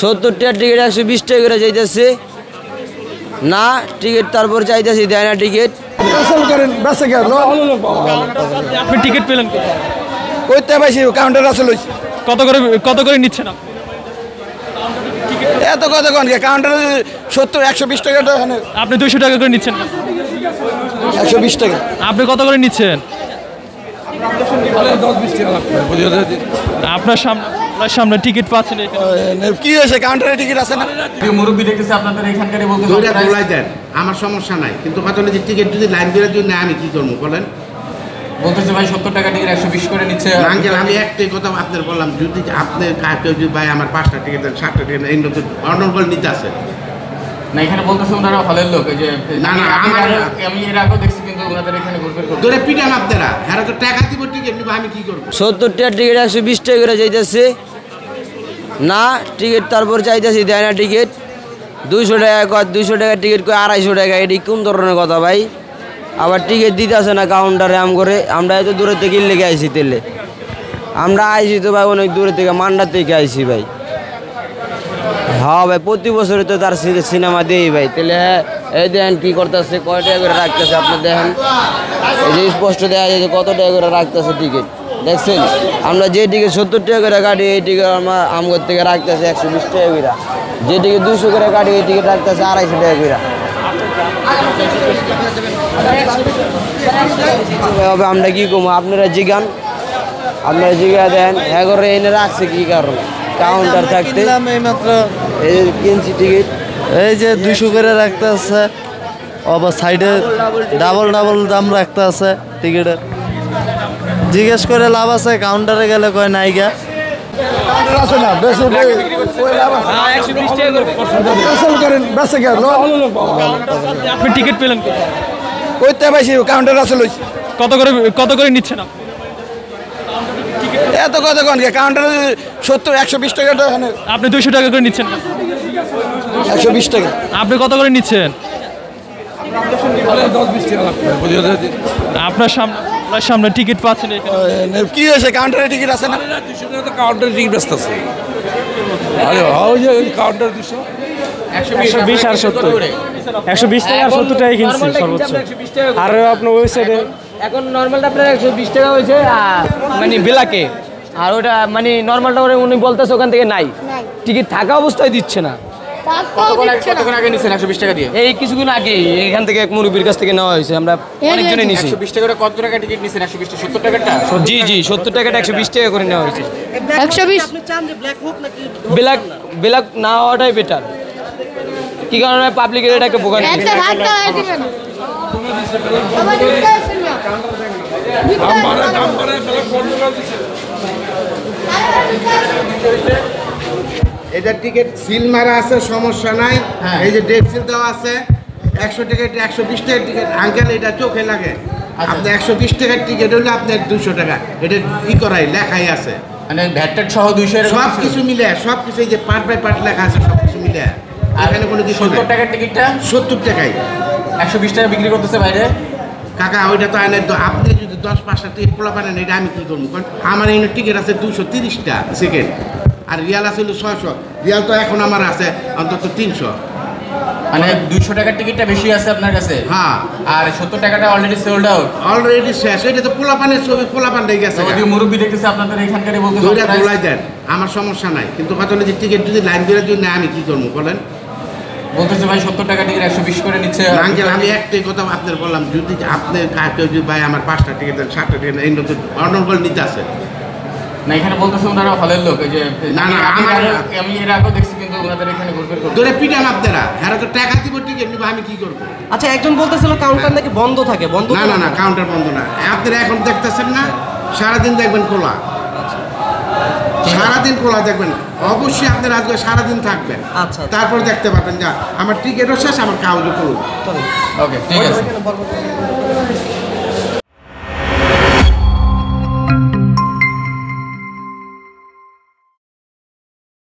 70 টাকা টিকিট 120 টাকা করে যাইতেছে না টিকিট তারপর চাইতেছি দেয় না টিকিট আপনি টিকিট পেলেন কইতে পাইছি কাউন্টার আসলে কত করে নিচ্ছেন আপনি? এত কত কোন কাউন্টার 70 120 টাকা আপনি 200 টাকা করে নিচ্ছেন 120 টাকা আপনি কত করে নিচ্ছেন? আপনার সামনে টিকিট পাচ্ছেন কি হয়েছে কাউন্টারে টিকিট আছে না মুরব্বী দেখতেছে আপনাদের এখানকার বলতে আমার সমস্যা নাই কিন্তু কথা হলো যে টিকিট যদি লাইন দিয়ে যদি আমি কি করবো বলেন বলতেছে ভাই 70 টাকা টিকিট 120 করে নিচ্ছে আঙ্কেল আমি একটাই কথা আপনাদের বললাম যদি আপনার কেউ যদি ভাই আমার 5টা টিকিট দেন 7টা টিকিট এই লোক অনর্গল নিতে আছে না এখানে বলতেছে ওনারা হলের লোক এই যে না না আমি এর আগেও দেখছি কিন্তু ওনাদের এখানে ঘুরঘুর করে ধরে পিটান আপনারা এরা তো টাকা দিব টিকিট নিব আমি কি করব 70 টাকা টিকিট 120 টাকা করে যাইতেছে না টিকিট তারপর চাইতেছি দেয় না টিকিট 200 টাকা কয় 200 টাকা টিকিট কয় 250 টাকা এটি কোন ধরনের কথা ভাই আবার টিকিট দিতে আসে না কাউন্টারে আমরা এত দূরে থেকে লেগে আইছি তেলে আমরা আইছি তো ভাই অনেক দূরে থেকে মান্ডা থেকে আইছি ভাই হ্যাঁ ভাই প্রতি বছরে তো তার সিনেমা দেই ভাই তাহলে এই দেখেন কী করতেছে কয় টাকা করে রাখতেছে আপনি দেখেন এই যে স্পষ্ট দেখা যায় যে কত টাকা করে রাখতেছে টিকিট দেখছেন আমরা যে টিকিট 70 টাকা করে কাটি এই টিকিট আমার আমগর থেকে রাখতেছে 120 টাকা করে যে টিকিট 200 করে কাটি এই টিকিট রাখতেছে 250 টাকা করে আমরা কি কমো আপনারা জিগান দেন এগারো এনে রাখছে কি কারণে কাউন্টার থাকতে এইমাত্র এই কিনছি টিকিট এই যে 200 করে রাখতে আছে আবার সাইডে ডাবল দাম রাখতে আছে টিকিটের জিজ্ঞেস করে লাভ আছে কাউন্টারে গেলে কয় নাইগা আপনি টিকিট পেলেন কইতে পাইছি কাউন্টার আসলে কত করে নিচ্ছেন আপনি? এত কত কোন কাউন্টার 70 120 টাকা আপনি 200 টাকা করে নিচ্ছেন 120 টাকা আপনি কত করে নিচ্ছেন? আপনার সামনে টিকিট পাচ্ছেন কি হয়েছে কাউন্টারে টিকিট আছে না 200 টাকা কাউন্টারে টিকিট ব্যস্ত আছে আরে ওই যে কাউন্টার 200 120 আর 70 120 টাকা আর 70 টাকা কিনছি সর্বোচ্চ আর আপনার ওয়েবসাইটে এখন নর্মালটা আপনার 120 টাকা হয়েছে মানে বেলাকে আর ওটা মানে নর্মালটা করে উনি বলতেছে ওখান থেকে নাই টিকিট থাকা অবস্থায় দিচ্ছে না কতক্ষণ আগে নিছেন 120 টাকা দিয়ে এই কিছুক্ষণ আগে এখান থেকে এক মুরব্বির কাছ থেকে নেওয়া হয়েছে আমরা অনেকজনে নিছি 120 টাকা করে কত টাকা টিকিট নিছেন 120 টা 70 টাকাটা জি 70 টাকাটা 120 টাকা করে নেওয়া হয়েছে 120 আপনি চান যে ব্ল্যাক হোক নাকি ব্ল্যাক না হওয়াটাই বেটার কি কারণে পাবলিকের এটাকে বোকা নিচ্ছে একটা ভাত খাওয়াই দিবেন বাবা দিতে আসেন না দাম বাড়ায় ফেলা কন্ট্রোল দিছে এটা টিকিট সিল মারা আছে সমস্যা নাই এই যে ডেট সিল দেওয়া আছে 100 টাকা 120 টাকা টিকিট আঙ্কেল এটা চোখে লাগে আপনি 120 টাকার টিকিট হলে আপনার 200 টাকা এটা ই করাই লেখাই আছে মানে ভ্যাট সহ 200 এর সব কিছু মিলে সব কিছু এই যে পার্ট বাই পার্ট লেখা আছে সব কিছু মিলে এখানে কোনো কিছু 70 টাকার টিকিটটা 70 টাকায় 120 টাকা বিক্রি করতেছে বাইরে কাকা ওইটা তো আইনের আপনি যদি 10-5টা টিকিট পোলা পারেন এটা আমি কি করবো কারণ আমার এই টিকিট আছে 230টা সেকেন্ড আর রিয়াল আছে 600 রিয়াল তো এখন আমার আছে অন্তত 300 মানে 200 টাকার টিকিটটা বেশি আছে আপনার কাছে হ্যাঁ আর 70 টাকাটা অলরেডি সোল্ড আউট অলরেডি শেষ এটা তো পোলাপানের ছবি পোলাপান হয়ে গেছে যদি মুরব্বি দেখতেছে আপনাদের এখানকার বলতে দৌড়াই দেন আমার সমস্যা নাই কিন্তু কথা হলো যে টিকিট যদি লাইন দিয়ে যদি না আমি কি করবো বলেন বলতেছে ভাই 70 টাকা টিকিট 120 করে নিচ্ছে আঙ্কেল আমি একটাই কথা আপনাদের বললাম যদি আপনি কেউ যদি ভাই আমার 5টা টিকিট দেন 7টা টিকিট এই লোক অনর্গল নিতে আছে না এখানে বলতেছে ওনারা হলের লোক এই যে না না আমি এর আগেও দেখছি কিন্তু ওনাদের এখানে ঘুরঘুর করে ধরে পিটান আপনারা এরা তো টাকা দিব টিকিট নিব আমি কি করব আচ্ছা একজন বলতেছিল কাউন্টার নাকি বন্ধ থাকে বন্ধ না কাউন্টার বন্ধ না আপনারা এখন দেখতেছেন না সারাদিন দেখবেন খোলা সারাদিন খোলা দেখবেন অবশ্যই আপনার আজকে সারাদিন থাকবেন আচ্ছা তারপর দেখতে পাবেন যা আমার টিকিটও শেষ আমার কাউকে করুন ওকে ঠিক আছে